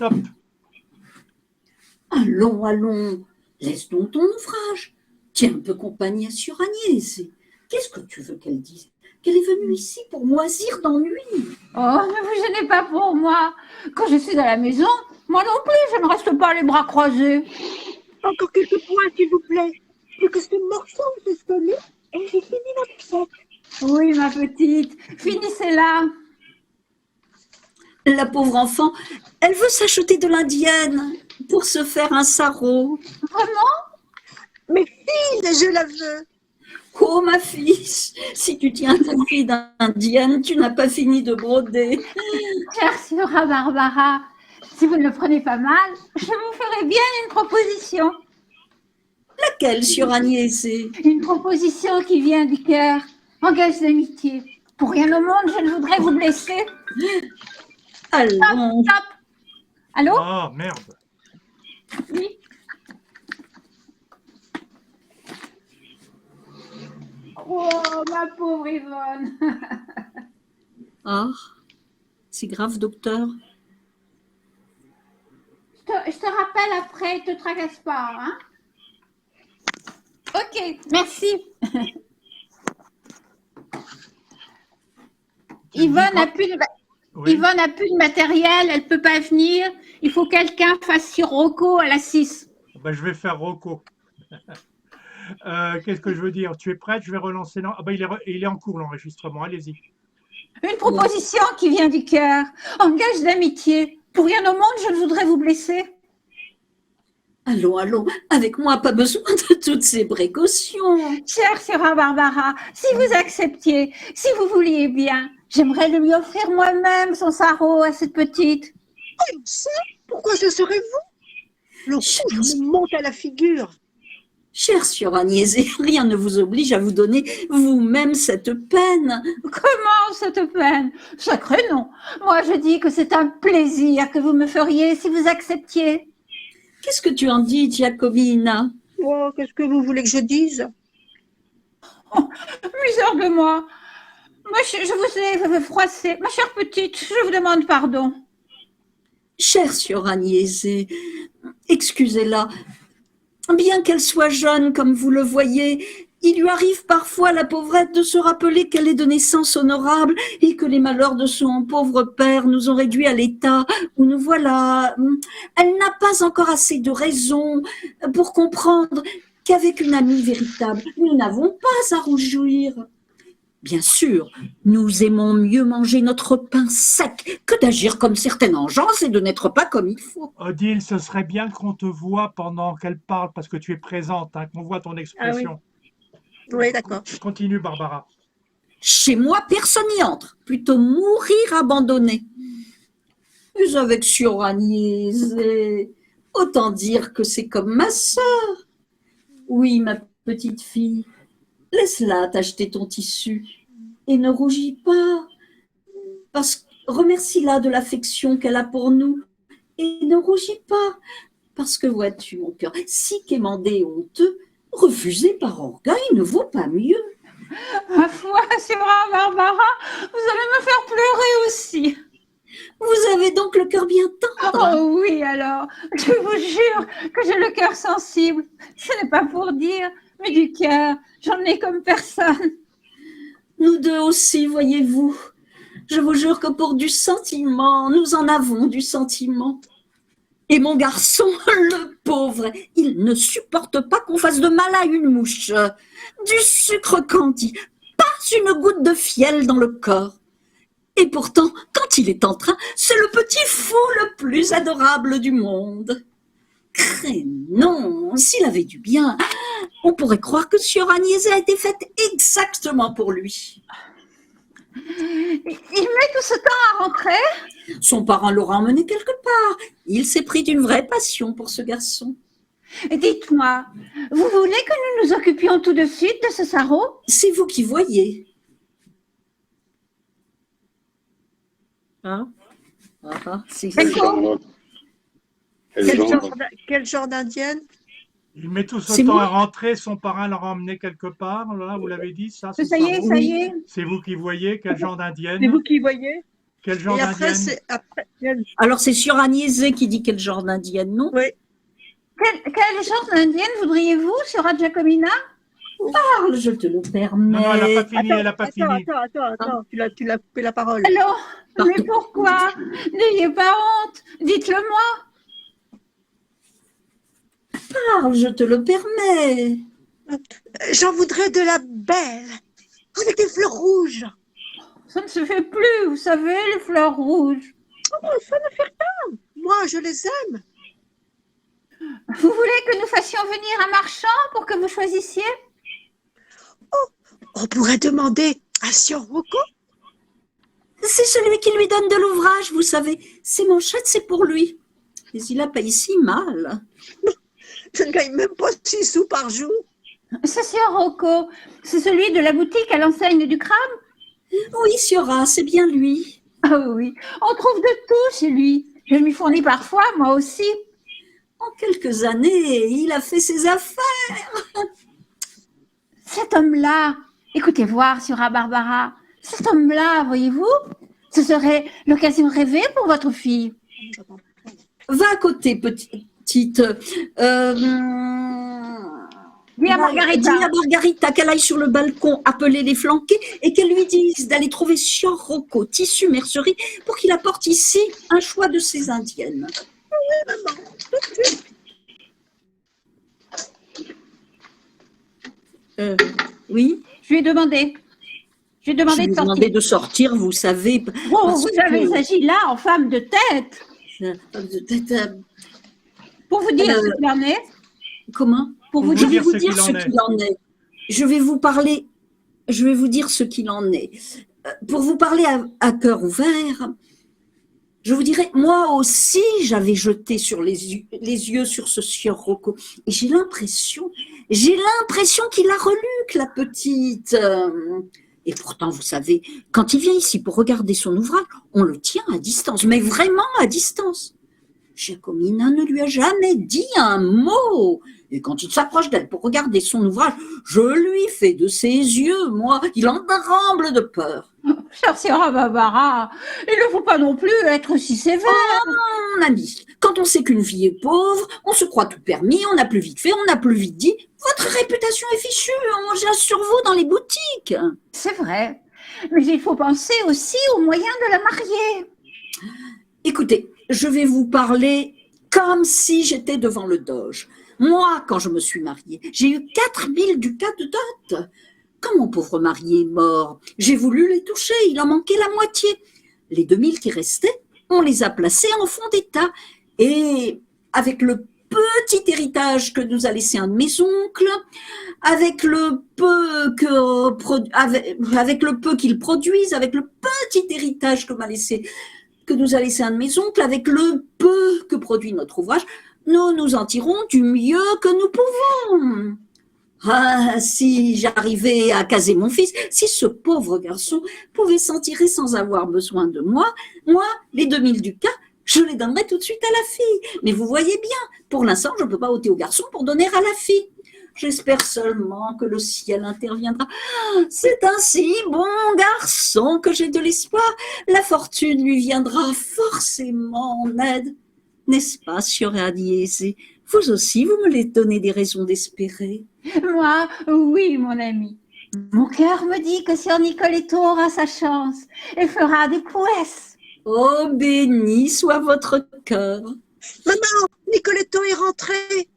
stop. Allons, allons, laisse donc ton ouvrage. Tiens un peu compagnie à Sœur Agnès. Qu'est-ce que tu veux qu'elle dise? Qu'elle est venue ici pour moisir d'ennui. Oh, ne vous gênez pas pour moi. Quand je suis à la maison, moi non plus, je ne reste pas les bras croisés. Encore quelques points, s'il vous plaît. Plus que ce morceau de scolie, et j'ai fini notre pièce. Oui, ma petite, finissez-la. La pauvre enfant, elle veut s'acheter de l'indienne pour se faire un sarrau. Vraiment? Mais file, je la veux. Oh ma fille, si tu tiens ta fille d'indienne, tu n'as pas fini de broder. Chère Sœura Barbara, si vous ne le prenez pas mal, je vous ferai bien une proposition. Laquelle, Sœur Agnès? Une proposition qui vient du cœur, en gage d'amitié. Pour rien au monde, je ne voudrais vous blesser. Allons. Stop. Allô? Ah, merde. Oui. Oh, ma pauvre Yvonne. Ah, c'est grave, docteur. Je te rappelle après, ne te tracasse pas, hein? Ok, merci. Yvonne n'a plus de... Oui. Yvonne n'a plus de matériel, elle ne peut pas venir. Il faut que quelqu'un fasse Sirocco à la 6. Ben, je vais faire Rocco. Qu'est-ce que je veux dire? Tu es prête? Je vais relancer. Non. Ah ben, il est en cours l'enregistrement. Allez-y. Une proposition qui vient du cœur, en gage d'amitié. Pour rien au monde, je ne voudrais vous blesser. Allons, allons, avec moi, pas besoin de toutes ces précautions. Chère Sœura Barbara, si vous acceptiez, si vous vouliez bien, j'aimerais lui offrir moi-même son sarrau à cette petite. Oh, ça, pourquoi ce serait vous? Le coup me monte à la figure. Chère Sœur Agnès, rien ne vous oblige à vous donner vous-même cette peine. Comment cette peine? Sacré non. Moi, je dis que c'est un plaisir que vous me feriez si vous acceptiez. Qu'est-ce que tu en dis, Giacomina? Oh, qu'est-ce que vous voulez que je dise? Misère de moi. Je vous ai froissé. Ma chère petite, je vous demande pardon. Chère Sœur Agnès, excusez-la. Bien qu'elle soit jeune, comme vous le voyez, il lui arrive parfois, la pauvrette, de se rappeler qu'elle est de naissance honorable et que les malheurs de son pauvre père nous ont réduits à l'état où nous voilà. Elle n'a pas encore assez de raison pour comprendre qu'avec une amie véritable, nous n'avons pas à rougir. Bien sûr, nous aimons mieux manger notre pain sec que d'agir comme certaines engeances et de n'être pas comme il faut. Odile, ce serait bien qu'on te voie pendant qu'elle parle parce que tu es présente, hein, qu'on voit ton expression. Oui, d'accord. Continue, Barbara. Chez moi, personne n'y entre. Plutôt mourir abandonné. Mais avec Sœur Agnès, autant dire que c'est comme ma sœur. Oui, ma petite fille, laisse-la t'acheter ton tissu et ne rougis pas. Remercie-la de l'affection qu'elle a pour nous et ne rougis pas. Parce que vois-tu, mon cœur, si quémandé et honteux, refuser par orgueil ne vaut pas mieux. Ma foi, Sœura Barbara, vous allez me faire pleurer aussi. Vous avez donc le cœur bien tendre. Oh oui, alors, je vous jure que j'ai le cœur sensible. Ce n'est pas pour dire, mais du cœur, j'en ai comme personne. Nous deux aussi, voyez-vous. Je vous jure que pour du sentiment, nous en avons du sentiment. Et mon garçon, le pauvre, il ne supporte pas qu'on fasse de mal à une mouche. Du sucre candi, pas une goutte de fiel dans le corps. Et pourtant, quand il est en train, c'est le petit fou le plus adorable du monde. Non, s'il avait du bien, on pourrait croire que Sœur Agnès a été faite exactement pour lui. Il met tout ce temps à rentrer? Son parent l'aura emmené quelque part. Il s'est pris d'une vraie passion pour ce garçon. Dites-moi, vous voulez que nous nous occupions tout de suite de ce sarrau? C'est vous qui voyez. Hein? Quel genre d'indienne? Il met tout ce temps à rentrer, son parrain l'a emmené quelque part, là, vous l'avez dit, ça? Ça y est, ça y est. C'est vous qui voyez, quel genre d'indienne? C'est vous qui voyez? Quel genre Et après, d'indienne? Alors, c'est sur Agnese qui dit quel genre d'indienne, non? Oui. Quel genre d'indienne voudriez-vous sur Giacomina? Parle, je te le permets. Non, elle n'a pas fini, elle n'a pas fini. Attends, tu l'as coupé la parole. Alors, Pardon. mais pourquoi? N'ayez pas honte, dites-le-moi. Parle, je te le permets. J'en voudrais de la belle, avec des fleurs rouges. Ça ne se fait plus, vous savez, les fleurs rouges. Oh, ça ne fait rien. Moi, je les aime. Vous voulez que nous fassions venir un marchand pour que vous choisissiez? On pourrait demander à Sior Rocco. C'est celui qui lui donne de l'ouvrage, vous savez. Ses manchettes, c'est pour lui. Mais il la paye si mal. Je ne gagne même pas 6 sous par jour. C'est Sieur Rocco, c'est celui de la boutique à l'enseigne du crabe? Oui, Siora, c'est bien lui. Ah oui, on trouve de tout chez lui. Je lui fournis parfois, moi aussi. En quelques années, il a fait ses affaires. Cet homme-là, écoutez voir, Siora Barbara, cet homme-là, voyez-vous, ce serait l'occasion rêvée pour votre fille. Va à côté, petite. Dis à Margarita. Dis à Margarita qu'elle aille sur le balcon appeler les flanqués et qu'elle lui dise d'aller trouver Sior Rocco, tissu mercerie, pour qu'il apporte ici un choix de ses indiennes. Oui, Je lui ai demandé. Je lui ai je demandé lui de ai sortir. demandé de sortir, vous savez. Oh, parce vous que- avez agi là en femme de tête. Pour vous dire ce qu'il en est. Comment? Pour vous Pour dire, vous dire ce qu'il en est. Je vais vous parler, je vais vous dire ce qu'il en est. Pour vous parler à cœur ouvert, je vous dirais, moi aussi, j'avais jeté sur les yeux sur ce Sieur Rocco. Et j'ai l'impression qu'il a relu que la petite. Et pourtant, vous savez, quand il vient ici pour regarder son ouvrage, on le tient à distance, mais vraiment à distance. Giacomina ne lui a jamais dit un mot. Et quand il s'approche d'elle pour regarder son ouvrage, je lui fais de ses yeux, moi, il en tremble de peur. Chère Siora Barbara, il ne faut pas non plus être si sévère. Mon ami, quand on sait qu'une vie est pauvre, on se croit tout permis, on n'a plus vite fait, on n'a plus vite dit. Votre réputation est fichue, on jase sur vous dans les boutiques. C'est vrai, mais il faut penser aussi aux moyens de la marier. Écoutez, je vais vous parler comme si j'étais devant le doge. Moi, quand je me suis mariée, j'ai eu 4000 ducats de dot. Quand mon pauvre mari est mort, j'ai voulu les toucher, il en manquait la moitié. Les 2000 qui restaient, on les a placés en fond d'État. Et avec le petit héritage que nous a laissé un de mes oncles, avec le peu qu'ils produisent, avec le petit héritage que nous a laissé un de mes oncles, avec le peu que produit notre ouvrage, nous nous en tirons du mieux que nous pouvons. Ah, si j'arrivais à caser mon fils, si ce pauvre garçon pouvait s'en tirer sans avoir besoin de moi, les 2000 ducats, je les donnerais tout de suite à la fille. Mais vous voyez bien, pour l'instant, je ne peux pas ôter au garçon pour donner à la fille. J'espère seulement que le ciel interviendra. C'est un si bon garçon que j'ai de l'espoir. La fortune lui viendra forcément en aide. N'est-ce pas, Signor Agnese? Vous aussi, vous me les donnez des raisons d'espérer. Moi, oui, mon ami. Mon cœur me dit que Sieur Nicoletto aura sa chance et fera des prouesses. Oh, béni soit votre cœur. Maman, Nicoletto est rentré.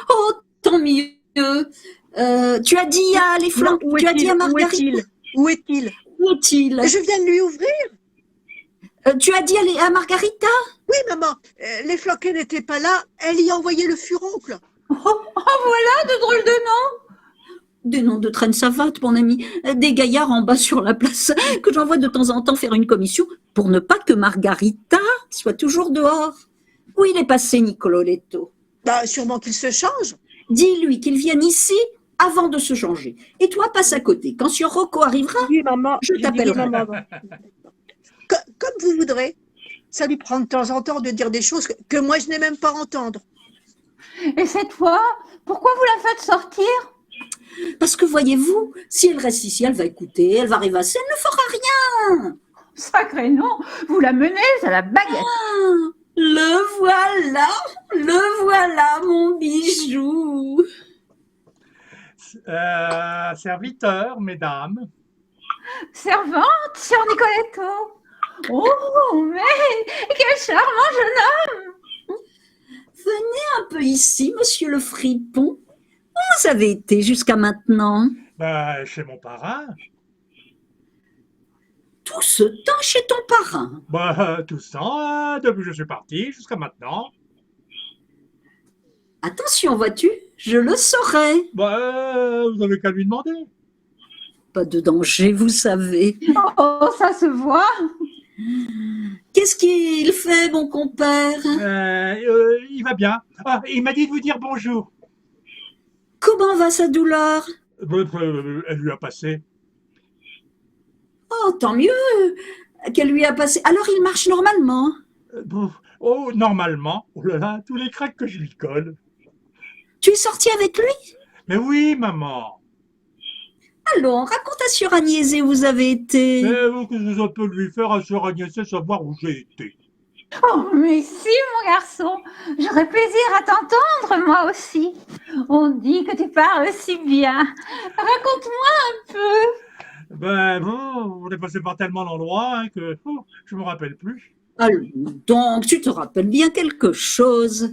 Oh, tant mieux. Tu as dit à les flancs, Où tu as dit à est-il? Marguerite. Où est-il? Où est-il? Je viens de lui ouvrir. Tu as dit à Margarita? Oui, maman, les flanquets n'étaient pas là. Elle y a envoyé le furoncle. Oh, voilà de drôles de noms. Des noms de traîne savate, mon ami. Des gaillards en bas sur la place que j'envoie de temps en temps faire une commission pour ne pas que Margarita soit toujours dehors. Où il est passé, Nicoletto? Bah, sûrement qu'il se change. Dis-lui qu'il vienne ici avant de se changer. Et toi, passe à côté. Quand Sieur Rocco arrivera, Oui, maman. je dis t'appellerai. oui, maman. Comme vous voudrez. Ça lui prend de temps en temps de dire des choses que moi, je n'ai même pas à entendre. Et cette fois, pourquoi vous la faites sortir? Parce que voyez-vous, si elle reste ici, elle va écouter, elle va rêvasser, elle ne fera rien. Sacré nom, vous la menez à la baguette. Ah, le voilà, mon bijou. Serviteur, mesdames. Servante, sœur Nicoletto. Oh, mais quel charmant jeune homme. Venez un peu ici, monsieur le fripon. Où vous avez été jusqu'à maintenant? Ben, chez mon parrain. Tout ce temps chez ton parrain. Ben, tout ça, depuis que je suis parti jusqu'à maintenant. Attention, vois-tu, je le saurai. Ben, vous avez qu'à lui demander. Pas de danger, vous savez. Oh, ça se voit. Qu'est-ce qu'il fait, mon compère? Il va bien. Ah, il m'a dit de vous dire bonjour. Comment va sa douleur? Elle lui a passé. Oh, tant mieux qu'elle lui a passé. Alors il marche normalement. Oh, normalement. Oh là là, tous les craques que je lui colle. Tu es sorti avec lui? Mais oui, maman. Allons, raconte à Sieur Agnès où vous avez été. Mais qu'est-ce que ça peut lui faire à Sœur Agnès savoir où j'ai été? Oh, mais si, mon garçon, j'aurais plaisir à t'entendre, moi aussi. On dit que tu parles si bien. Raconte-moi un peu. Ben bon, on est passé par tellement d'endroits hein, que je me rappelle plus. Allons donc, tu te rappelles bien quelque chose.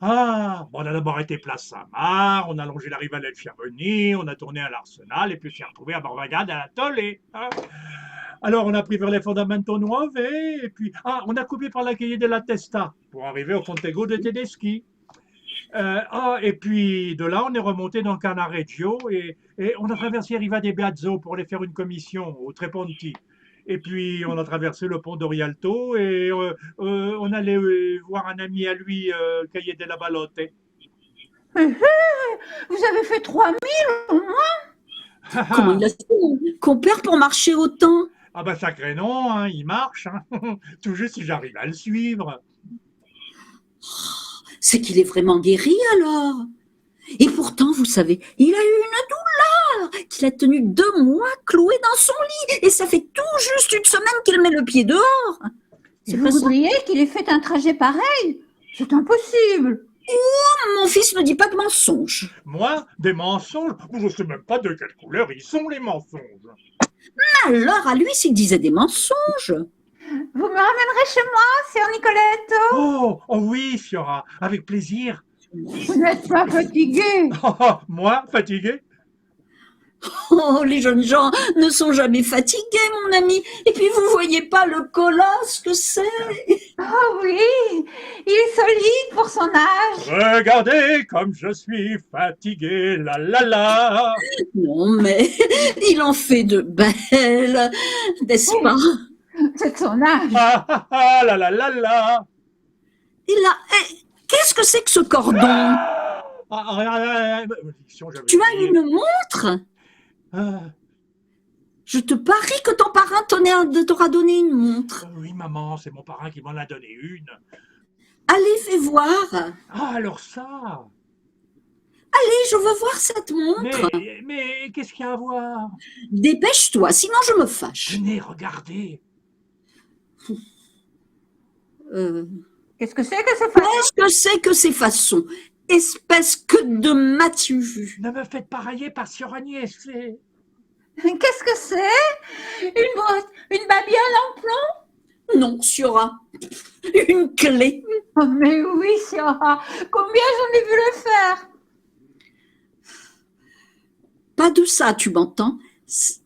Ah, bon, on a d'abord été place Saint-Marc, on a longé la rivalette Fiamoni, on a tourné à l'Arsenal et puis on s'est retrouvé à Barbagade à la Tollée. Hein. Alors on a pris vers les Fondamento Nuove et puis on a coupé par la Calle della Testa pour arriver au Fontego de Tedeschi. Et puis de là on est remonté dans le Cannaregio et on a traversé Riva de Biazzo pour aller faire une commission au Treponti. Et puis on a traversé le pont d'Orialto et on allait voir un ami à lui, Calle della Balotte. Vous avez fait 3000 au moins. Comment il a fait, mon compère, pour marcher autant? Ah ben sacré nom, hein, il marche. Hein. Tout juste si j'arrive à le suivre. C'est qu'il est vraiment guéri alors. Et pourtant, vous savez, il a eu une douleur qu'il a tenu 2 mois cloué dans son lit. Et ça fait tout juste une semaine qu'il met le pied dehors. Et vous voudriez qu'il ait fait un trajet pareil? C'est impossible. Mon fils ne dit pas de mensonges. Moi, des mensonges? Je ne sais même pas de quelle couleur ils sont les mensonges. Alors, à lui, s'il disait des mensonges. Vous me ramènerez chez moi, sœur Nicoletto? Oh oui, Fiora, avec plaisir. Vous n'êtes pas fatiguée? Moi, fatigué? Oh, les jeunes gens ne sont jamais fatigués, mon ami. Et puis, vous voyez pas le colosse que c'est. Oh oui, il est solide pour son âge. Regardez comme je suis fatigué, la la la. Non, mais il en fait de belles, n'est-ce pas? C'est de son âge. La la la la. Il a... Qu'est-ce que c'est que ce cordon? Tu as une montre? Je te parie que ton parrain t'aura donné une montre. Oui, maman, c'est mon parrain qui m'en a donné une. Allez, fais voir. Ah, alors ça. Allez, je veux voir cette montre. Mais qu'est-ce qu'il y a à voir? Dépêche-toi, sinon je me fâche. Venez, regardez. Qu'est-ce que c'est que ces façons? Qu'est-ce que c'est que ces façons? Espèce que de m'as-tu vu? Ne me faites pas railler par Sieur Agnès. Qu'est-ce que c'est? Une babiole en plomb? Non, Siora. Une clé. Oh, mais oui, Siora. Combien j'en ai vu le faire? Pas de ça, tu m'entends?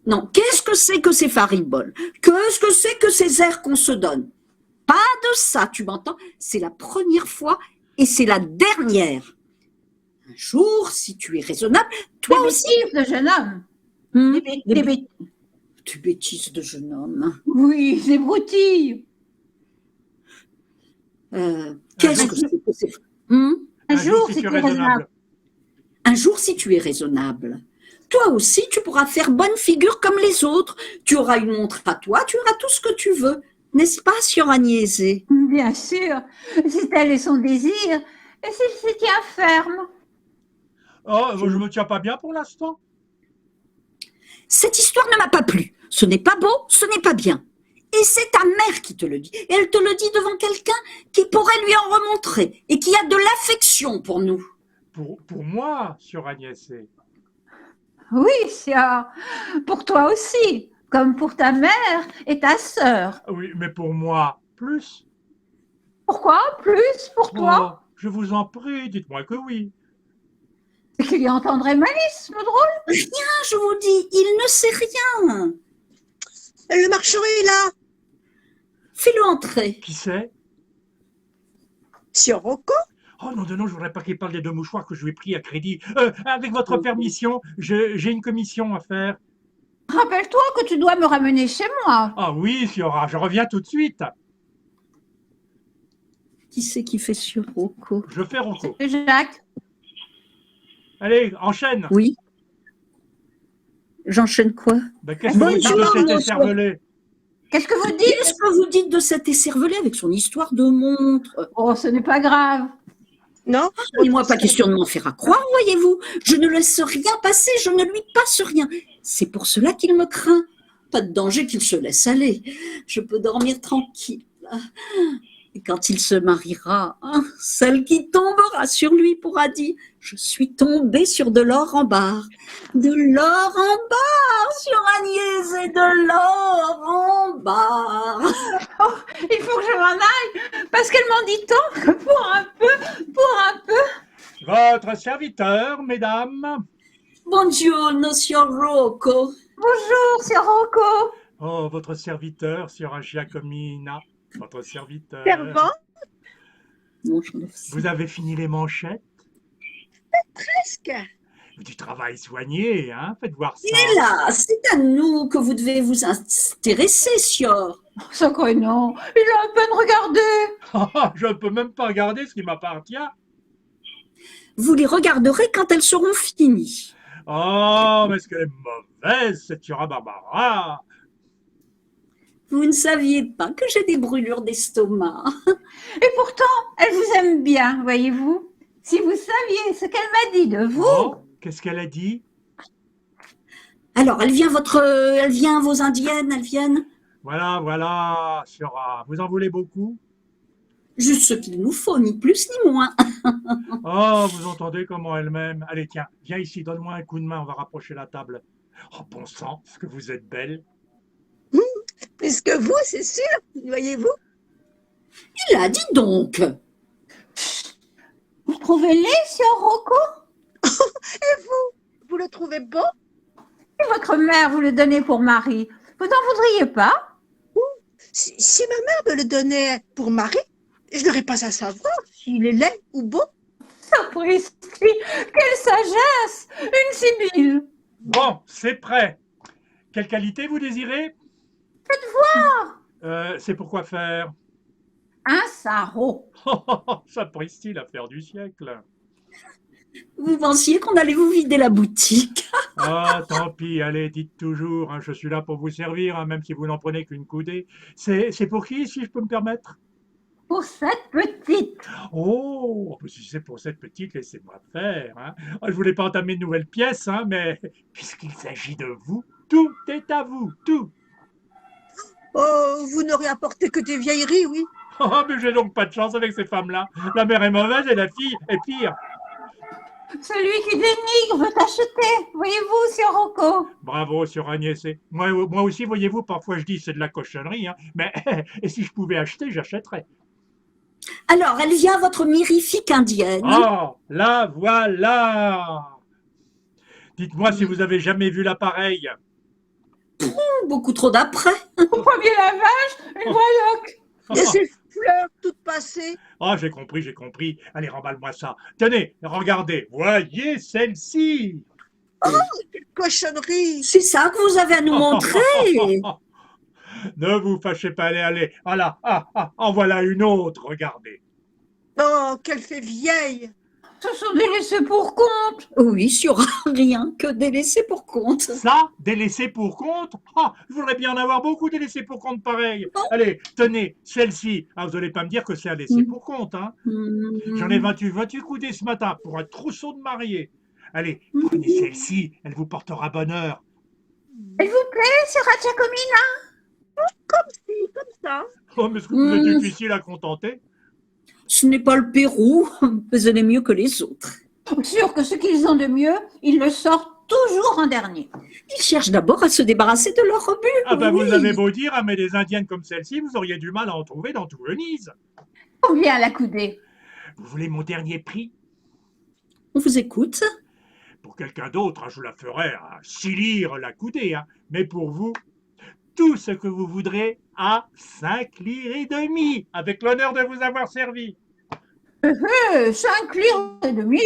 Non, qu'est-ce que c'est que ces fariboles? Qu'est-ce que c'est que ces airs qu'on se donne? Pas de ça, tu m'entends? C'est la première fois et c'est la dernière. Un jour, si tu es raisonnable, toi Des aussi... bêtises de jeune homme. Des bêtises. Tu bêtises de jeune homme. Oui, des broutilles. Qu'est-ce que c'est que ces... Un jour, si tu es raisonnable. Un jour, si tu es raisonnable. Toi aussi, tu pourras faire bonne figure comme les autres. Tu auras une montre à toi, tu auras tout ce que tu veux. N'est-ce pas, Sieur Agnès? Bien sûr, si tel est son désir, et s'il s'y tient ferme. Oh, je me tiens pas bien pour l'instant. Cette histoire ne m'a pas plu. Ce n'est pas beau, ce n'est pas bien. Et c'est ta mère qui te le dit. Et elle te le dit devant quelqu'un qui pourrait lui en remontrer et qui a de l'affection pour nous. Pour moi, Sœur Agnès. Oui, Sia, pour toi aussi, comme pour ta mère et ta sœur. Oui, mais pour moi, plus. Pourquoi plus pour toi? Oh, je vous en prie, dites-moi que oui. C'est qu'il y entendrait malice, le drôle. Rien, je vous dis, il ne sait rien. Le marchand est là. Fais-le entrer. Qui c'est? Sieur Rocco? Oh non, non, je voudrais pas qu'il parle des 2 mouchoirs que je lui ai pris à crédit. Avec votre permission, j'ai une commission à faire. Rappelle-toi que tu dois me ramener chez moi. Ah oui, Fiora, je reviens tout de suite. Qui c'est qui fait sur Rocco? Je fais Rocco. C'est Jacques. Allez, enchaîne. Oui. J'enchaîne quoi? Ben, qu'est-ce que vous dites de Bonjour, cet monsieur. écervelé? Qu'est-ce que vous dites? Qu'est-ce que vous dites de cet écervelé avec son histoire de montre? Oh, ce n'est pas grave. Non? Et moi, pas question de m'en faire à croire, voyez-vous. Je ne laisse rien passer, je ne lui passe rien. C'est pour cela qu'il me craint. Pas de danger qu'il se laisse aller. Je peux dormir tranquille. Et quand il se mariera, hein, celle qui tombera sur lui pourra dire « Je suis tombée sur de l'or en barre. De l'or en barre sur Agnès et de l'or en barre. » Il faut que je m'en aille, parce qu'elle m'en dit tant que pour un peu. Votre serviteur, mesdames. Buongiorno, signor Rocco. Bonjour, c'est Rocco. Oh, votre serviteur, Signora Giacomina. Votre serviteur. Servant? Bon, j'en ai fait. Vous avez fini les manchettes? Presque. Du travail soigné, hein? Faites voir ça. Et là, c'est à nous que vous devez vous intéresser, signor. Ça que non, il a à peine regardé. Je ne peux même pas regarder ce qui m'appartient. Vous les regarderez quand elles seront finies. Oh, mais est-ce qu'elle est mauvaise, cette Signora Barbara? Vous ne saviez pas que j'ai des brûlures d'estomac. Et pourtant, elle vous aime bien, voyez-vous. Si vous saviez ce qu'elle m'a dit de vous. Oh, qu'est-ce qu'elle a dit? Alors, elles viennent vos indiennes, elles viennent Voilà, Signora. Vous en voulez beaucoup? juste ce qu'il nous faut, ni plus ni moins. Oh, vous entendez comment elle m'aime? Allez, tiens, viens ici, donne-moi un coup de main, on va rapprocher la table. Oh, bon sang, est-ce que vous êtes belle? Plus que vous, c'est sûr. Voyez-vous? Et là, dis donc. Vous trouvez laid, Sir Rocco? Et vous? Vous le trouvez beau? Si votre mère vous le donnait pour mari, vous n'en voudriez pas? Si ma mère me le donnait pour mari, je n'aurais pas à savoir s'il est laid ou beau. Sapristi, quelle sagesse! Une sibylle! Bon, c'est prêt. Quelle qualité vous désirez? Faites voir! C'est pour quoi faire? Un sarrau. Sapristi, l'affaire du siècle. Vous pensiez qu'on allait vous vider la boutique. Ah, tant pis, allez, dites toujours, hein, je suis là pour vous servir, hein, même si vous n'en prenez qu'une coudée. C'est pour qui, si je peux me permettre? Pour cette petite. Oh, si c'est pour cette petite, laissez-moi faire. Hein. Oh, je voulais pas entamer de nouvelles pièces, hein, mais puisqu'il s'agit de vous, tout est à vous, tout. Oh, vous n'aurez apporté que des vieilleries, oui. Oh, mais j'ai donc pas de chance avec ces femmes-là. La mère est mauvaise et la fille est pire. Celui qui dénigre veut acheter. Voyez-vous, Sir Rocco? Bravo, sur Agnès. Moi aussi, voyez-vous, parfois je dis c'est de la cochonnerie, hein, mais et si je pouvais acheter, j'achèterais. Alors, elle vient votre mirifique indienne. Oh, la voilà. Dites-moi si vous avez jamais vu l'appareil. Beaucoup trop d'après. Au premier lavage, une voiloque. Et ces fleurs toutes passées. Ah, j'ai compris. Allez, remballe-moi ça. Tenez, regardez. Voyez celle-ci. Cochonnerie. C'est ça que vous avez à nous montrer. Ne vous fâchez pas, allez. Voilà. En voilà une autre, regardez. Oh, qu'elle fait vieille. Ce sont des laissés pour compte. Oui, sur rien que délaissé pour compte. Ça, des laissés pour compte? Ah, je voudrais bien en avoir beaucoup des laissés pour compte pareil. Allez, tenez, celle-ci. Ah, vous n'allez pas me dire que c'est un laissé pour compte, hein? J'en ai 28 coudées ce matin pour un trousseau de mariée. Allez, prenez celle-ci, elle vous portera bonheur. Elle vous plaît, Sir Giacomina? Comme ça. Oh, mais est-ce que vous êtes difficile à contenter? Ce n'est pas le Pérou, mais elle est mieux que les autres. Sûr que ce qu'ils ont de mieux, ils le sortent toujours en dernier. Ils cherchent d'abord à se débarrasser de leur rebut. Ah ben oui. vous avez beau dire, mais des indiennes comme celle-ci, vous auriez du mal à en trouver dans tout Venise. Combien la coudée? Vous voulez mon dernier prix? On vous écoute. Pour quelqu'un d'autre, je la ferais à 6 lires la coudée, hein. Mais pour vous, tout ce que vous voudrez à 5 lires et demi, avec l'honneur de vous avoir servi. 5 livres et demi.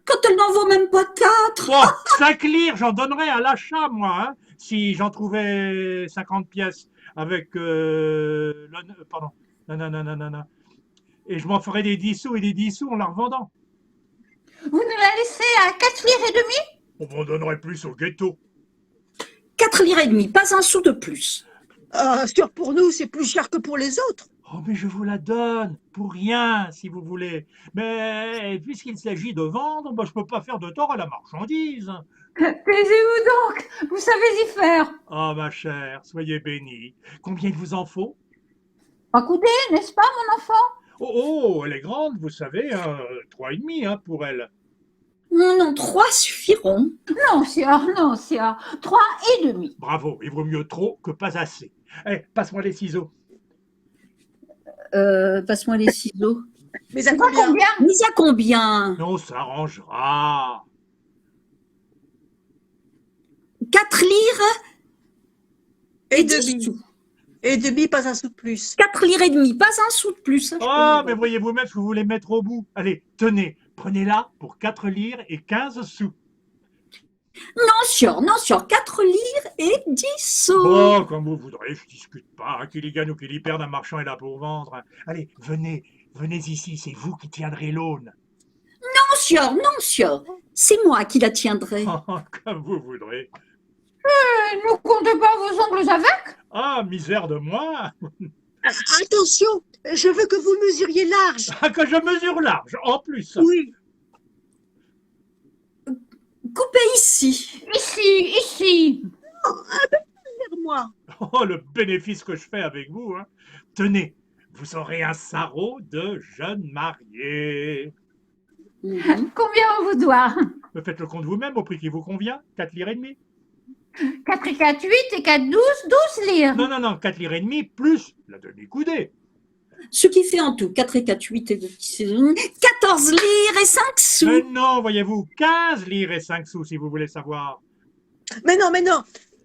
Quand elle n'en vaut même pas 4. Oh, 5 lires, j'en donnerais à l'achat, moi, hein, si j'en trouvais 50 pièces avec pardon, non. Et je m'en ferais des 10 sous et des 10 sous en la revendant. Vous nous la laissez à 4 livres et demi? On m'en donnerait plus au ghetto. 4 lires et demi, pas un sou de plus. Sûr pour nous, c'est plus cher que pour les autres. Oh, mais je vous la donne, pour rien, si vous voulez. Mais puisqu'il s'agit de vendre, je ne peux pas faire de tort à la marchandise. Taisez-vous donc, vous savez y faire. Ah, ma chère, soyez bénie. Combien il vous en faut? 3 coudées, n'est-ce pas, mon enfant? Oh, elle est grande, vous savez, hein, 3,5 hein, pour elle. Non, 3 suffiront. Non, sire, 3 et demi. Bravo, il vaut mieux trop que pas assez. Eh, passe-moi les ciseaux. Passe-moi les ciseaux. Mais à C'est pas combien? combien? Mais à combien? On s'arrangera. 4 lires Et 10 demi. sous. Et demi, pas un sou de plus. 4 lires et demi, pas un sou de plus. Oh, mais voyez-vous même ce que vous voulez mettre au bout. Allez, tenez, prenez-la pour 4 lires et 15 sous. Non, sûr, 4 lires et 10 sous. Bon, comme vous voudrez, je discute pas. Hein, qu'il y gagne ou qu'il y perde, un marchand est là pour vendre. Hein. Allez, venez ici, c'est vous qui tiendrez l'aune. Non, sûr, c'est moi qui la tiendrai. Comme vous voudrez. Ne comptez pas vos ongles avec? Ah, misère de moi. Attention, je veux que vous mesuriez large. Ah, que je mesure large, en plus. Oui. Coupez ici. Ici. Vers moi. Oh, le bénéfice que je fais avec vous. Hein. Tenez, vous aurez un sarrau de jeune marié. Combien on vous doit? Me faites le compte vous-même au prix qui vous convient. 4 lires et demi. 4 et 4, 8 et 4, 12 lires. Non, 4 lires et demi plus la demi-coudée. Ce qui fait en tout 4 et 4, 8 et 2, 14 lires et 5 sous. Mais non, voyez-vous, 15 lires et 5 sous si vous voulez savoir. Mais non.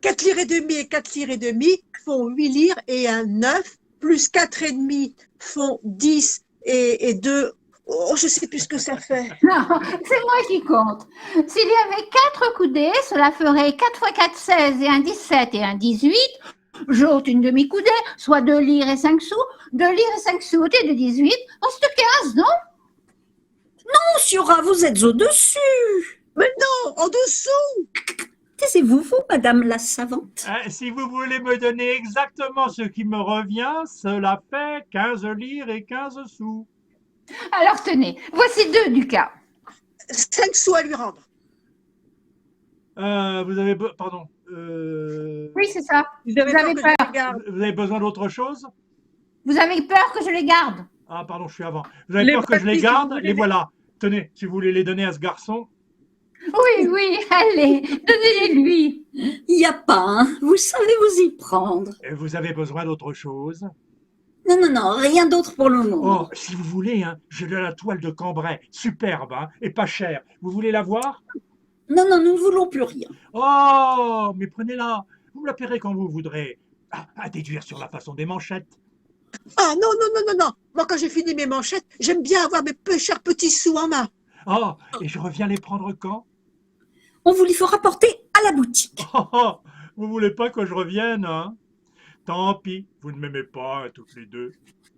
4 lires et demi et 4 lires et demi font 8 lires et un 9, plus 4 et demi font 10 et 2. Oh, je sais plus ce que ça fait. Non, c'est moi qui compte. S'il y avait 4 coudées, cela ferait 4 fois 4, 16 et un 17 et un 18. J'ôte une demi-coudée, soit 2 lires et 5 sous. 2 lires et 5 sous ôtés de 18, reste 15, non? Monsieur, vous êtes au-dessus. Non, en dessous. Taisez-vous, vous, madame la savante. Si vous voulez me donner exactement ce qui me revient, cela fait 15 lires et 15 sous. Alors tenez, voici 2 du cas. 5 sous à lui rendre. Vous avez... Pardon. Oui, c'est ça. Vous avez Vous avez peur que peur. je les garde. Vous avez besoin d'autre chose? Vous avez peur que je les garde? Ah, pardon, je suis avant. Vous avez Les peur que je les papiers, si garde? vous voulez Les les- voilà. Tenez, si vous voulez les donner à ce garçon. Oui, allez, donnez-les-lui. Il n'y a pas, hein. Vous savez vous y prendre. Et vous avez besoin d'autre chose? Non, rien d'autre pour le moment. Oh, si vous voulez, hein, j'ai de la toile de Cambrai, superbe, hein, et pas chère. Vous voulez la voir? Non, nous ne voulons plus rien. Oh, mais prenez-la. Vous me la paierez quand vous voudrez. Ah, à déduire sur la façon des manchettes. Ah non. Moi, quand j'ai fini mes manchettes, j'aime bien avoir mes peu chers petits sous en main. Oh, et je reviens les prendre quand? On vous les fera porter à la boutique. Oh, vous voulez pas que je revienne, hein? Tant pis, vous ne m'aimez pas, hein, toutes les deux.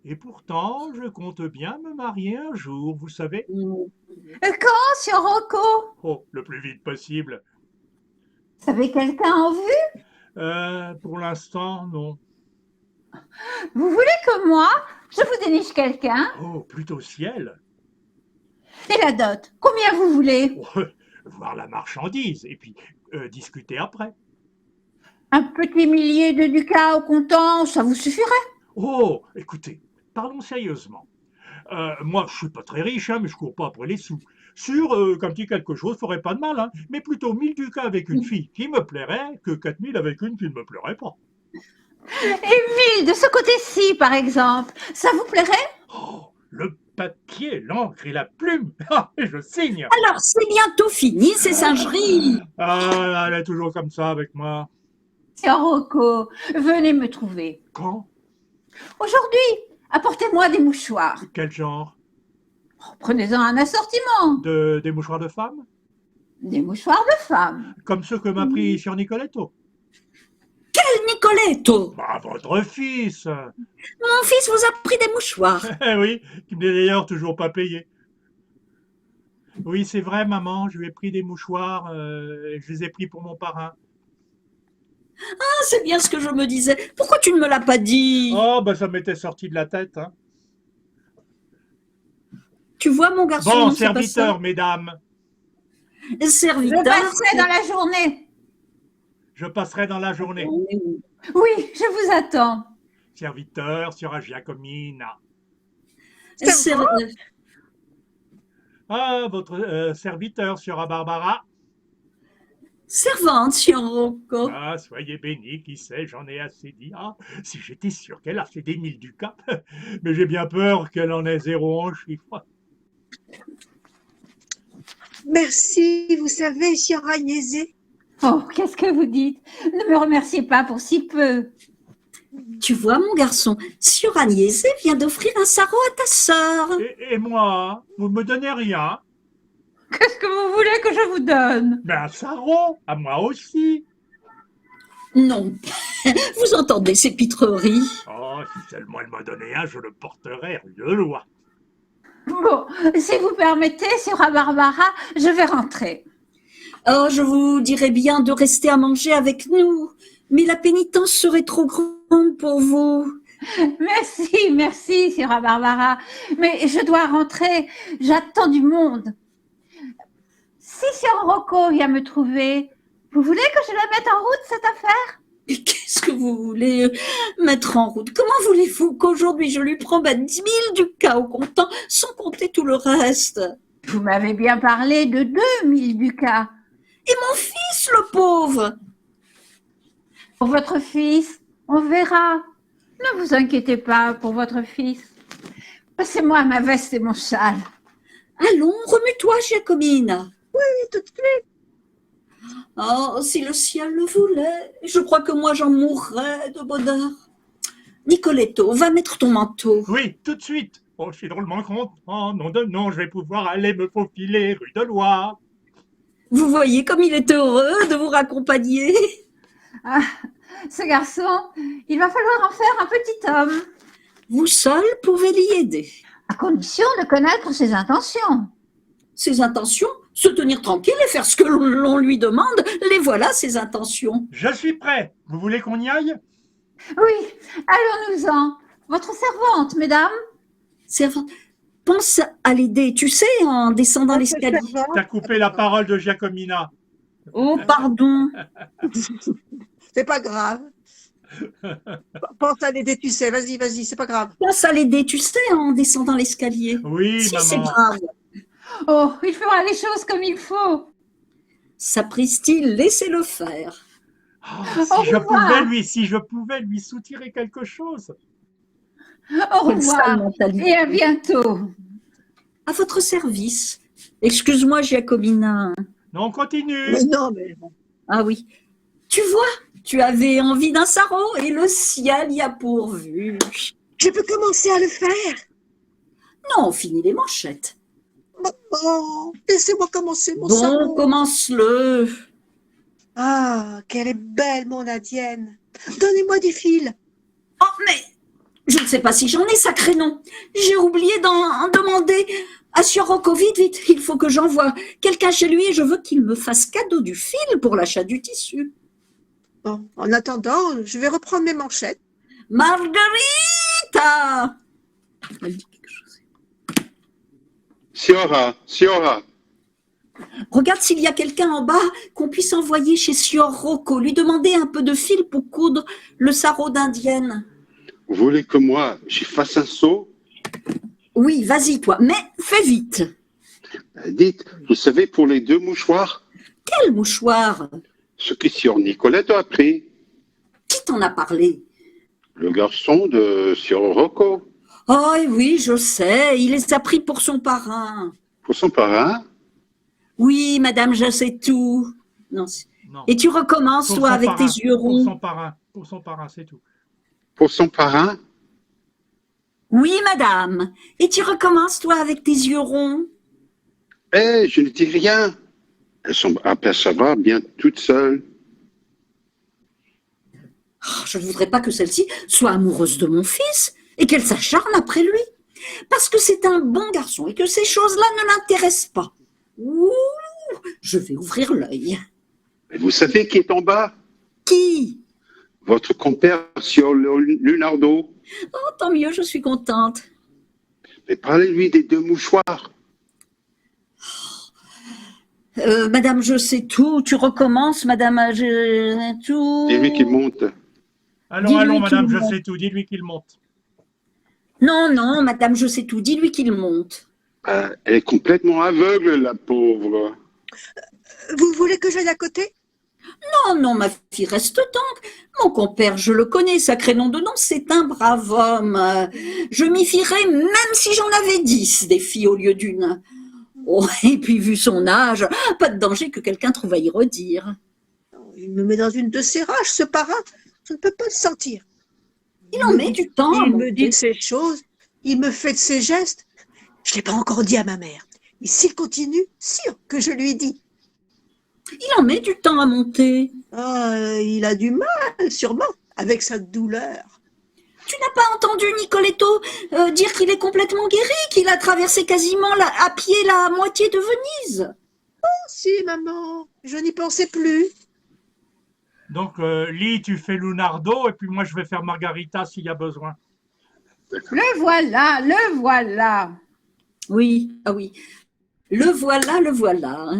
Et pourtant, je compte bien me marier un jour, vous savez. Quand, Sir Rocco? Oh, le plus vite possible. Vous avez quelqu'un en vue? Pour l'instant, non. Vous voulez que moi, je vous déniche quelqu'un? Oh, plutôt ciel. Et la dot, combien vous voulez? Oh, voir la marchandise, et puis discuter après. Un petit millier de ducats au comptant, ça vous suffirait? Oh, écoutez, parlons sérieusement. Moi, je suis pas très riche, hein, mais je cours pas après les sous. Sûr qu'un petit quelque chose ferait pas de mal, hein, mais plutôt 1000 ducats avec une fille qui me plairait que 4000 avec une qui ne me plairait pas. Et 1000 de ce côté-ci, par exemple, ça vous plairait? Oh, le papier, l'encre et la plume, ah, et je signe. Alors, c'est bientôt fini, ces singeries. Ah, elle est toujours comme ça avec moi. Tiens, Rocco, venez me trouver. Quand? Aujourd'hui, apportez-moi des mouchoirs. Quel genre? Prenez-en un assortiment. Des mouchoirs de femme? Des mouchoirs de femme. Comme ceux que m'a pris sur Nicoletto? Nicoletto, Bah, votre fils. mon fils vous a pris des mouchoirs. Eh oui, qui me n'est d'ailleurs toujours pas payé. Oui, c'est vrai, maman, je lui ai pris des mouchoirs, je les ai pris pour mon parrain. Ah, c'est bien ce que je me disais. Pourquoi tu ne me l'as pas dit? Oh, bah ça m'était sorti de la tête, hein. Tu vois, mon garçon, Bon, c'est pas ça. serviteur, mesdames, Je Serviteur. passerai dans la journée. je passerai dans la journée. Oui, je vous attends. Serviteur, signora Giacomina. Ah, votre serviteur, signora Barbara. Servante, signor Rocco. Ah, soyez bénis, qui sait, j'en ai assez dit. Ah, si j'étais sûr qu'elle a fait des 1000 ducats, mais j'ai bien peur qu'elle en ait zéro en chiffre. Merci, vous savez, Signor Agnese. Oh, qu'est-ce que vous dites? Ne me remerciez pas pour si peu. Tu vois, mon garçon, signor Agnese vient d'offrir un sarrau à ta sœur. Et moi, vous me donnez rien? Qu'est-ce que vous voulez que je vous donne? Mais un sarrau, à moi aussi. Non, vous entendez ces pitreries? Oh, si seulement elle m'a donné un, je le porterai rue de loi. Bon, si vous permettez, Sœur Barbara, je vais rentrer. Oh, je vous dirais bien de rester à manger avec nous, mais la pénitence serait trop grande pour vous. Merci, Sœur Barbara, mais je dois rentrer, j'attends du monde. Si Sœur Rocco vient me trouver, vous voulez que je la mette en route, cette affaire? Mais qu'est-ce que vous voulez mettre en route? Comment voulez-vous qu'aujourd'hui je lui prenne 10 000 ducats au comptant, sans compter tout le reste? Vous m'avez bien parlé de 2000 ducats. Et mon fils, le pauvre! Pour votre fils, on verra. Ne vous inquiétez pas pour votre fils. Passez-moi ma veste et mon châle. Allons, remue-toi, Giacomina. Oui, tout de suite. Oh, si le ciel le voulait, je crois que moi j'en mourrais de bonheur. Nicoletto, va mettre ton manteau. Oui, tout de suite. Oh, je suis drôlement content. Non de non, je vais pouvoir aller me faufiler rue de loi. Vous voyez comme il est heureux de vous raccompagner. Ah, ce garçon, il va falloir en faire un petit homme, Vous seul pouvez l'y aider. à condition de connaître ses intentions. Ses intentions, se tenir tranquille et faire ce que l'on lui demande, les voilà ses intentions. Je suis prêt. Vous voulez qu'on y aille? Oui, allons-nous-en. Votre servante, mesdames. Servante, pense à l'aider, tu sais, en descendant l'escalier. T'as coupé la parole de Giacomina. Oh, pardon. C'est pas grave. Pense à l'aider, tu sais. Vas-y, c'est pas grave. Pense à l'aider, tu sais, en descendant l'escalier. Oui, Si, c'est maman. grave. Oh, il fera les choses comme il faut. Sapristi, laissez-le faire. Oh, Au revoir. si je pouvais lui soutirer quelque chose. Au Quelle sale revoir mentalité. et à bientôt. À votre service. Excuse-moi, Giacomina. Non, continue. Mais non, mais Ah oui. Tu vois, tu avais envie d'un sarrau et le ciel y a pourvu. je peux commencer à le faire. Non, finis les manchettes. Maman, laissez-moi commencer mon Bon, sarrau. commence-le. Ah, qu'elle est belle, mon Adienne. Donnez-moi du fil. Oh, mais je ne sais pas si j'en ai, sacré nom. J'ai oublié d'en demander à Signor Rocco. Vite, il faut que j'envoie quelqu'un chez lui et je veux qu'il me fasse cadeau du fil pour l'achat du tissu. Bon, en attendant, je vais reprendre mes manchettes. Margarita! Elle dit quelque chose. Signora, Regarde s'il y a quelqu'un en bas qu'on puisse envoyer chez Signor Rocco, lui demander un peu de fil pour coudre le sarrau d'indienne. Vous voulez que moi, j'y fasse un saut? Oui, vas-y toi, mais fais vite. Dites, vous savez, pour les 2 mouchoirs, Quel mouchoir? ce que Sieur Nicolette a pris, Qui t'en a parlé? le garçon de Sieur Rocco, Oh oui, je sais, il les a pris pour son parrain. pour son parrain. Oui, madame, je sais tout. Non. Non. Et tu recommences, Pour toi, son avec parrain, tes yeux ronds. Pour son parrain, c'est tout. Pour son parrain? Oui, madame. Et tu recommences, toi, avec tes yeux ronds. Eh, je ne dis rien. Elles sont apercevoir bien toutes seules. Oh, je ne voudrais pas que celle-ci soit amoureuse de mon fils et qu'elle s'acharne après lui. Parce que c'est un bon garçon et que ces choses-là ne l'intéressent pas. Ouh, je vais ouvrir l'œil. Mais vous savez qui est en bas? Qui? Votre compère Sieur Lunardo. Oh, tant mieux, je suis contente. Mais parlez-lui des 2 mouchoirs. Madame, je sais tout. Tu recommences, madame, je sais tout. Dis-lui qu'il monte. Allons, Dis-lui allons, madame, qu'il je monte. sais tout. Dis-lui qu'il monte. Non, non, madame, je sais tout. Dis-lui qu'il monte. Elle est complètement aveugle, la pauvre. Vous voulez que j'aille à côté? Non, non, ma fille, reste donc. Mon compère, je le connais, sacré nom de nom, c'est un brave homme. Je m'y fierais même si j'en avais 10 des filles au lieu d'une. Oh, et puis, vu son âge, pas de danger que quelqu'un trouve à y redire. Il me met dans une de ses rages, ce parrain. Je ne peux pas le sentir. Il en met du temps. à Il me monter. dit de ces choses, il me fait de ces gestes. Je ne l'ai pas encore dit à ma mère. Et s'il continue, sûr que je lui dis. Il en met du temps à monter. Ah, il a du mal, sûrement, avec sa douleur. Tu n'as pas entendu Nicoletto dire qu'il est complètement guéri, qu'il a traversé quasiment à pied la moitié de Venise. Si, maman, je n'y pensais plus. Donc, Lee, tu fais Lunardo, et puis moi, je vais faire Margarita s'il y a besoin. Le voilà, le voilà. Oui, ah oui. Le voilà, le voilà.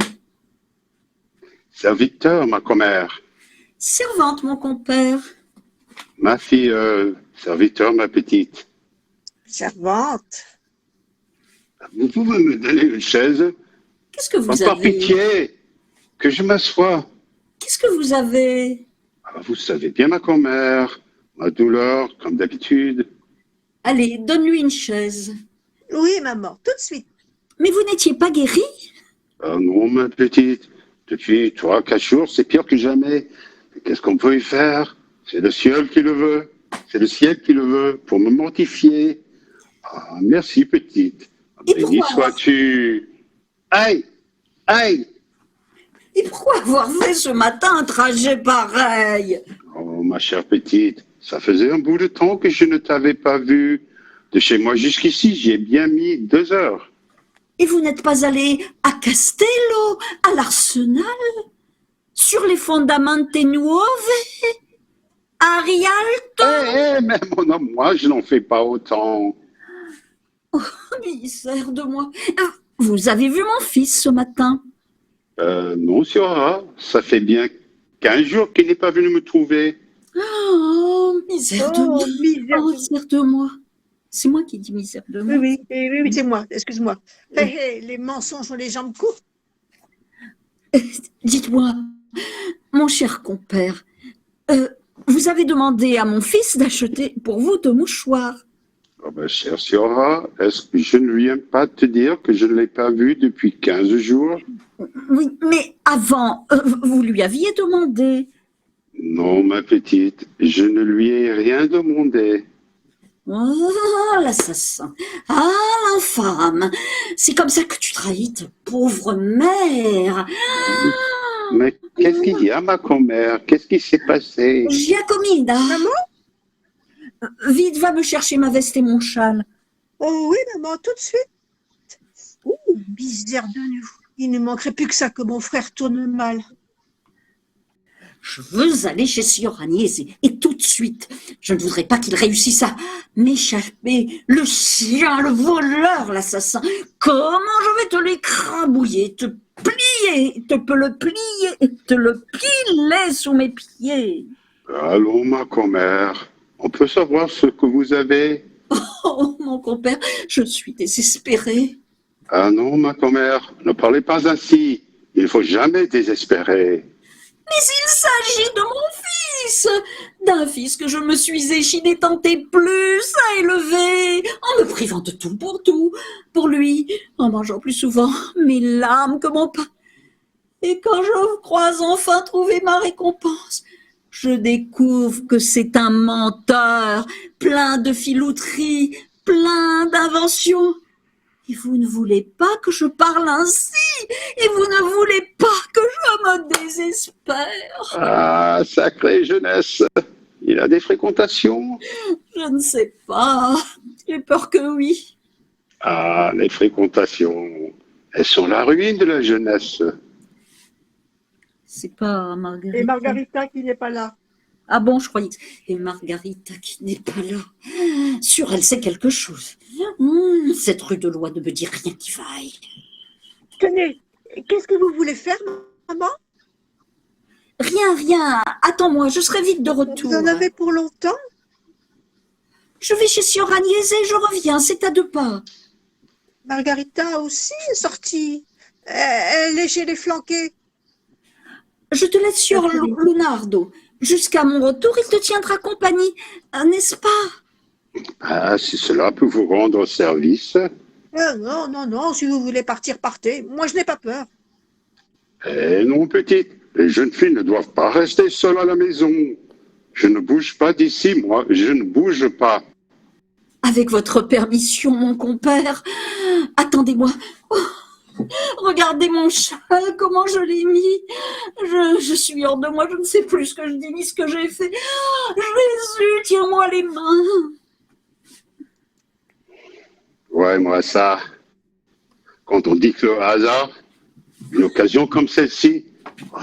Serviteur, ma commère. Servante, mon compère. Ma fille, serviteur, ma petite. Servante. Vous pouvez me donner une chaise? Qu'est-ce que vous Par avez? pitié, que je m'assoie. Qu'est-ce que vous avez? Ah, vous savez bien, ma commère, ma douleur, comme d'habitude. Allez, donne-lui une chaise. Oui, maman, tout de suite. Mais vous n'étiez pas guéri? Ah non, ma petite, depuis 3-4 jours, c'est pire que jamais. Qu'est-ce qu'on peut y faire? C'est le ciel qui le veut. C'est le ciel qui le veut, pour me mortifier. Ah, merci, petite. Et Béni pourquoi sois-tu. Aïe! Aïe! Et pourquoi avoir fait ce matin un trajet pareil? Oh, ma chère petite, ça faisait un bout de temps que je ne t'avais pas vue. De chez moi jusqu'ici, j'y ai bien mis 2 heures. Et vous n'êtes pas allé à Castello, à l'Arsenal, sur les Fondamenti Nuove, à Rialto? Mais mon homme, moi, je n'en fais pas autant. Misère de moi. Vous avez vu mon fils ce matin? Non, Siora, ça fait bien 15 jours qu'il n'est pas venu me trouver. Oh, misère de moi. misère. Oh, misère de moi. C'est moi qui dis misère de moi. Oui, c'est moi, excuse-moi. Les mensonges ont les jambes courtes. Dites-moi, mon cher compère, vous avez demandé à mon fils d'acheter pour vous 2 mouchoirs. Oh ben, chère Siora, est-ce que je ne viens pas te dire que je ne l'ai pas vu depuis 15 jours? Oui, mais avant, vous lui aviez demandé. Non, ma petite, je ne lui ai rien demandé. Oh, l'assassin. Ah, l'infâme. C'est comme ça que tu trahis ta pauvre mère. Mais qu'est-ce qu'il y a, ma commère? Qu'est-ce qui s'est passé? Giacomina. Maman? Vite, va me chercher ma veste et mon châle. Oh oui, maman, tout de suite. Oh, misère de nous. Il ne manquerait plus que ça que mon frère tourne mal. Je veux aller chez Signor Agnese, et tout de suite. Je ne voudrais pas qu'il réussisse à m'échapper. Le chien, le voleur, l'assassin. Comment je vais te l'écrabouiller, te plier pied, te le piler sous mes pieds. Allons, ma commère, on peut savoir ce que vous avez? Oh, mon compère, je suis désespérée. Ah non, ma commère, ne parlez pas ainsi. Il ne faut jamais désespérer. Mais il s'agit de mon fils, d'un fils que je me suis échiné tant et plus à élever, en me privant de tout pour lui, en mangeant plus souvent mes larmes que mon pain. Et quand je crois enfin trouver ma récompense, je découvre que c'est un menteur, plein de filouteries, plein d'inventions. Et vous ne voulez pas que je parle ainsi, et vous ne voulez pas que je me désespère. Ah, sacrée jeunesse, il a des fréquentations. Je ne sais pas, j'ai peur que oui. Ah, les fréquentations, elles sont la ruine de la jeunesse. C'est pas Margarita. Et Margarita qui n'est pas là. Ah bon, je croyais que... Et Margarita qui n'est pas là. Sur elle, c'est quelque chose. Cette rue de loi ne me dit rien qui vaille. Tenez, qu'est-ce que vous voulez faire, maman? Rien. Attends-moi, je serai vite de retour. Vous en avez pour longtemps? Je vais chez Signor Agnese et je reviens, c'est à 2 pas. Margarita aussi est sortie. Elle est chez les flanqués. Je te laisse sur Leonardo. Jusqu'à mon retour, il te tiendra compagnie, n'est-ce pas? Ah, si cela peut vous rendre service. Non, si vous voulez partir, partez. Moi, je n'ai pas peur. Eh non, petite, les jeunes filles ne doivent pas rester seules à la maison. Je ne bouge pas d'ici, moi, je ne bouge pas. Avec votre permission, mon compère. Attendez-moi. Oh, regardez mon châle, comment je l'ai mis. Je suis hors de moi, je ne sais plus ce que je dis ni ce que j'ai fait. Jésus, tiens-moi les mains. Ouais, moi, ça, quand on dit que le hasard, une occasion comme celle-ci,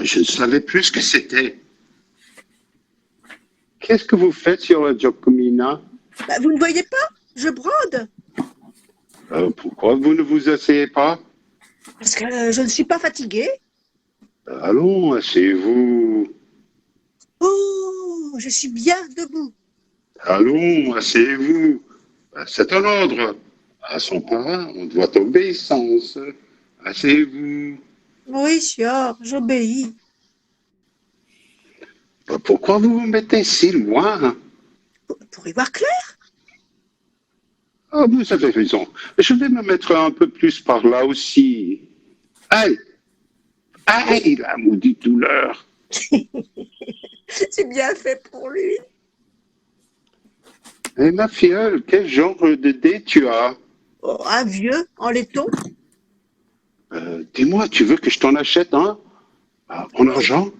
je ne savais plus ce que c'était. Qu'est-ce que vous faites sur la Giacomina? Vous ne voyez pas? Je brode. Pourquoi vous ne vous asseyez pas? Parce que je ne suis pas fatiguée. Allons, asseyez-vous. Oh, je suis bien debout. Allons, asseyez-vous. C'est un ordre. À son parrain, on doit obéissance. Asseyez-vous. Oui, sieur, j'obéis. Pourquoi vous vous mettez si loin? Pour y voir clair? Ah, vous avez raison. Je vais me mettre un peu plus par là aussi. Aïe! Aïe, la maudite douleur! C'est bien fait pour lui. Et ma filleule, quel genre de dé tu as? Oh, un vieux en laiton. Dis-moi, tu veux que je t'en achète un? En argent?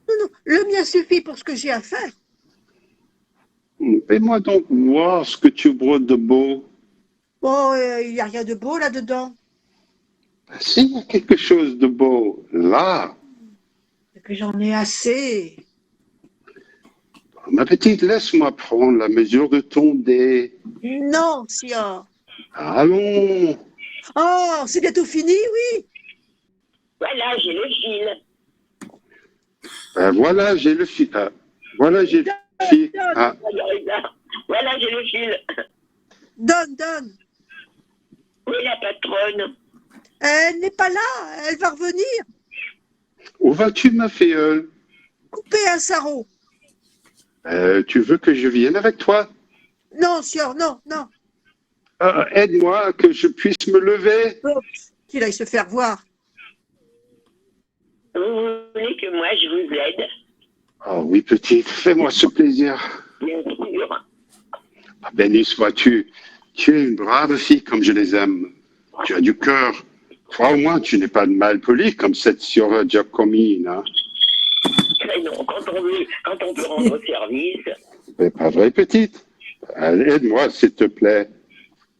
Non, le mien suffit pour ce que j'ai à faire. Fais-moi donc voir ce que tu brodes de beau. Oh, il n'y a rien de beau là-dedans. S'il y a quelque chose de beau, là, C'est que j'en ai assez. ma petite, laisse-moi prendre la mesure de ton dé. Non, sieur. Allons! Oh, c'est bientôt fini, oui. Voilà, j'ai le fil. Voilà, j'ai le fil. Voilà, j'ai le fil. Ah, Voilà, j'ai le fil. Donne. Oui, la patronne. Elle n'est pas là, elle va revenir. où vas-tu, ma filleule? Couper un sarrau. Tu veux que je vienne avec toi? Non, sieur, non. Aide-moi, que je puisse me lever. Qu'il aille se faire voir. Vous voulez que moi, je vous aide? Oh oui, petite, fais-moi ce plaisir. Bien sûr. Béni sois-tu. Tu es une brave fille comme je les aime. Tu as du cœur. Toi au moins, tu n'es pas de mal poli comme cette signora Giacomina. Mais non, quand on peut rendre service. C'est pas vrai, petite. Allez, aide-moi, s'il te plaît.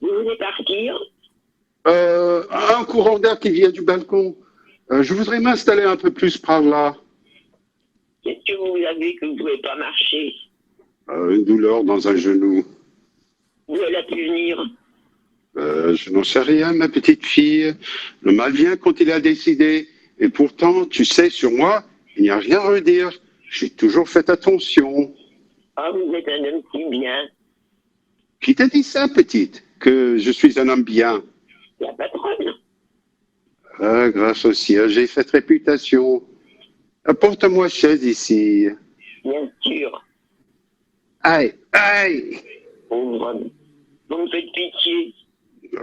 Vous voulez partir? Un courant d'air qui vient du balcon. Je voudrais m'installer un peu plus par là. Qu'est-ce que vous avez que vous ne pouvez pas marcher? Une douleur dans un genou. Où elle a pu venir? Je n'en sais rien, ma petite fille. Le mal vient quand il a décidé. Et pourtant, tu sais, sur moi, il n'y a rien à redire. J'ai toujours fait attention. Ah, vous êtes un homme si bien. Qui t'a dit ça, petite? Que je suis un homme bien? La patronne. Ah, grâce au ciel, j'ai cette réputation. Apporte-moi chaise ici. Bien sûr. Aïe, aïe. Pauvre homme. Vous me faites pitié.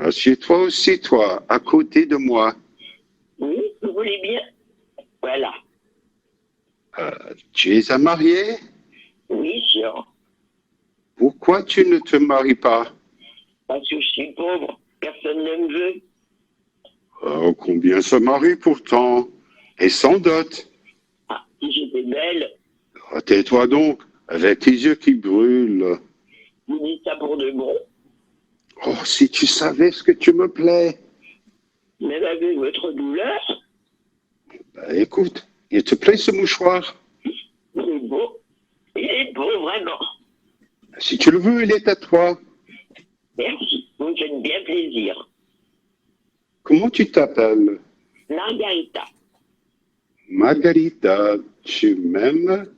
Assieds-toi aussi, toi, à côté de moi. Oui, vous voulez bien? Voilà. Tu es un marié? Oui, sûr. Pourquoi tu ne te maries pas? Parce que je suis pauvre. Personne ne me veut. Oh, combien se marient pourtant? Et sans dot. Ah, si j'étais belle, Oh, tais-toi donc, avec tes yeux qui brûlent. vous dites ça pour de bon. Oh, si tu savais ce que tu me plais. Mais avec votre douleur, Bah, écoute, il te plaît ce mouchoir? il est beau. Il est beau, vraiment. Si tu le veux, il est à toi. Merci. Vous me faites bien plaisir. Comment tu t'appelles? Margarita. Margarita, tu m'aimes?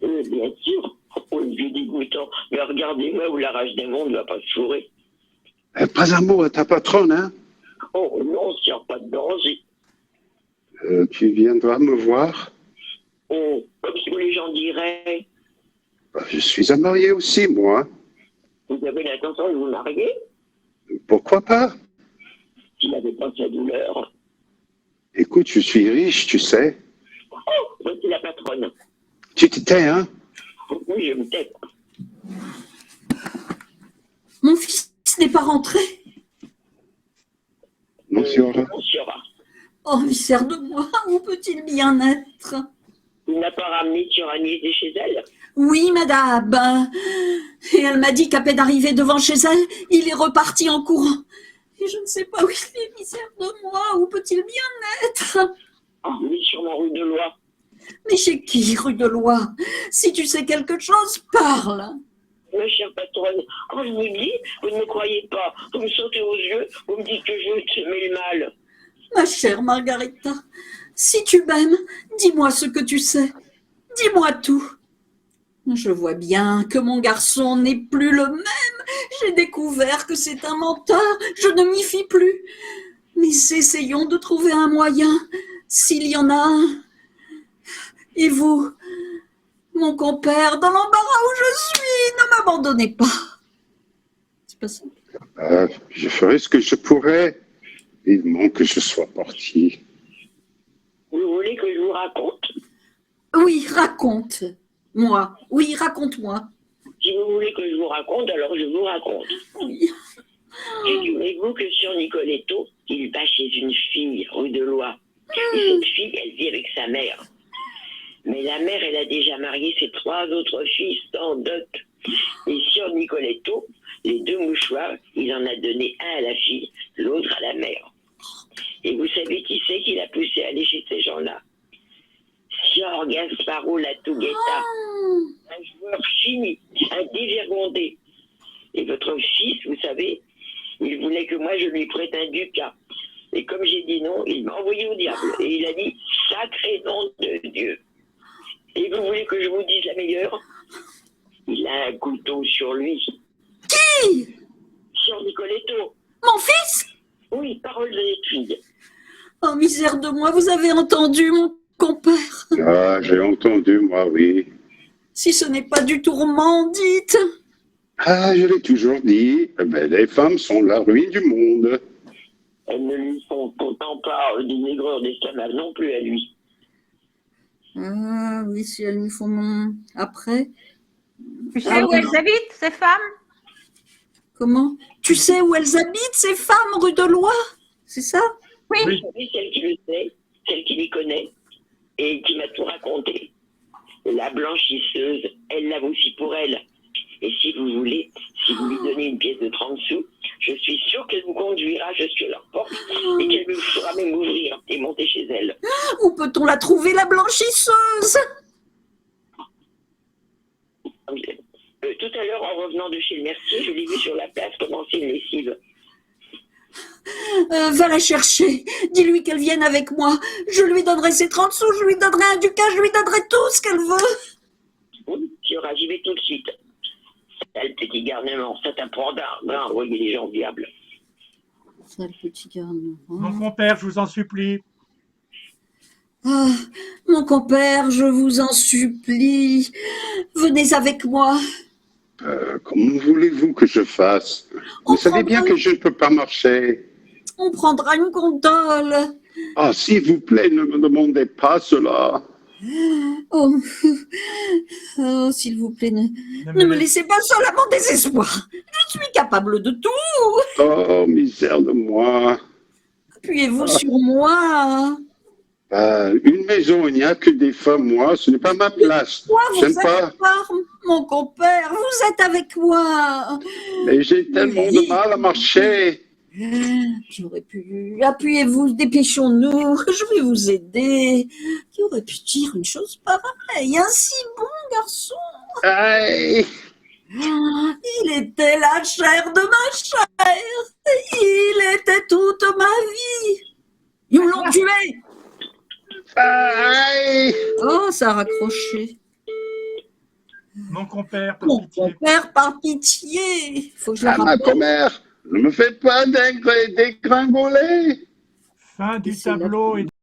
Bien sûr. Oh, le vieux dégoûtant. Mais regardez-moi où la rage des mondes ne va pas se fourrer. Pas un mot à ta patronne, hein? Oh non, s'il n'y a pas de danger. Tu viendras me voir? Oh, comme si les gens diraient, Bah, je suis un marié aussi, moi. vous avez l'intention de vous marier? Pourquoi pas? S'il n'avait pas sa douleur. Écoute, je suis riche, tu sais. Oh, voici la patronne. Tu te tais, hein? Oui, je me tais. Mon fils n'est pas rentré. Monsieur. On saura. Oh, misère de moi, où peut-il bien être? Il n'a pas ramené sur Agnès de chez elle? Oui, madame. Et elle m'a dit qu'à peine arrivé devant chez elle, il est reparti en courant. Et je ne sais pas où il est, misère de moi, où peut-il bien être? Oh, oui, sur la rue de Loi. Mais chez qui, rue de Loi? Si tu sais quelque chose, parle. Ma chère patronne, quand je vous dis, vous ne me croyez pas. Vous me sautez aux yeux, vous me dites que je veux semer le mal. Ma chère Margarita, si tu m'aimes, dis-moi ce que tu sais. Dis-moi tout. Je vois bien que mon garçon n'est plus le même. J'ai découvert que c'est un menteur. Je ne m'y fie plus. Mais essayons de trouver un moyen, s'il y en a un. Et vous, mon compère, dans l'embarras où je suis, ne m'abandonnez pas. C'est pas ça? Je ferai ce que je pourrai. Vivement que je sois parti. Vous voulez que je vous raconte? Oui, raconte. Moi. Oui, raconte-moi. Si vous voulez que je vous raconte, alors je vous raconte. Oui. Figurez-vous que sur Nicoletto, il va chez une fille, rue de Loi. Et cette fille, elle vit avec sa mère. Mais la mère, elle a déjà marié ses 3 autres filles sans dot. Et sur Nicoletto, les 2 mouchoirs, il en a donné un à la fille, l'autre à la mère. Et vous savez qui c'est qui l'a poussé à aller chez ces gens-là? Sior Gasparo Latougueta, un joueur fini, un dévergondé. Et votre fils, vous savez, il voulait que moi je lui prête un ducat. Et comme j'ai dit non, il m'a envoyé au diable. Et il a dit, sacré nom de Dieu. Et vous voulez que je vous dise la meilleure? Il a un couteau sur lui. Qui? Sur Nicoletto. Mon fils? Oui, parole de cette fille. Oh, misère de moi, vous avez entendu, mon compère? Ah, j'ai entendu, moi, oui. Si ce n'est pas du tourment, dites. Ah, je l'ai toujours dit. Eh ben, les femmes sont la ruine du monde. Elles ne lui font pourtant pas des aigreurs d'esclavage non plus à lui. Ah oui, si elles lui font mon... Après? Tu sais où elles habitent, ces femmes? Comment? Tu sais où elles habitent, ces femmes, rue de Loi? C'est ça? Oui, celle qui le sait, celle qui les connaît et qui m'a tout raconté. La blanchisseuse, elle lave aussi pour elle. Et si vous voulez, si vous lui donnez une pièce de 30 sous, je suis sûre qu'elle vous conduira jusqu'à leur porte et qu'elle vous fera même ouvrir et monter chez elle. Où peut-on la trouver, la blanchisseuse? Tout à l'heure, en revenant de chez le mercier, je l'ai vu sur la place commencer une lessive. Va la chercher. Dis-lui qu'elle vienne avec moi. Je lui donnerai ses 30 sous, je lui donnerai un ducat, je lui donnerai tout ce qu'elle veut. Oui, Fiora, j'y vais tout de suite. Sale petit garnement, ça t'apprendra à envoyer les gens diables. Sale petit garnement. Mon compère, je vous en supplie. Ah, mon compère, je vous en supplie, venez avec moi. Comment voulez-vous que je fasse? Vous savez bien que je ne peux pas marcher. On prendra une gondole. Ah, s'il vous plaît, ne me demandez pas cela. Oh, oh, s'il vous plaît, ne me me laissez pas seule à mon désespoir. Je suis capable de tout. Oh, misère de moi. Appuyez-vous sur moi. Une maison, il n'y a que des femmes, moi, ce n'est pas ma place. Moi, vous J'aime êtes pas. mon compère, vous êtes avec moi. Mais j'ai tellement de mal à marcher. Qui aurait pu... Appuyez-vous, dépêchons-nous, je vais vous aider. Qui aurait pu dire une chose pareille? Un si bon garçon. Aïe. Il était la chair de ma chair. Il était toute ma vie. Ils me l'ont tué. Aïe. Oh, ça a raccroché. Mon compère, par Mon pitié. compère, par pitié. Faut que je la Ah, ma rappelle. commère, ne me faites pas dégringoler. Fin du Et c'est la tableau et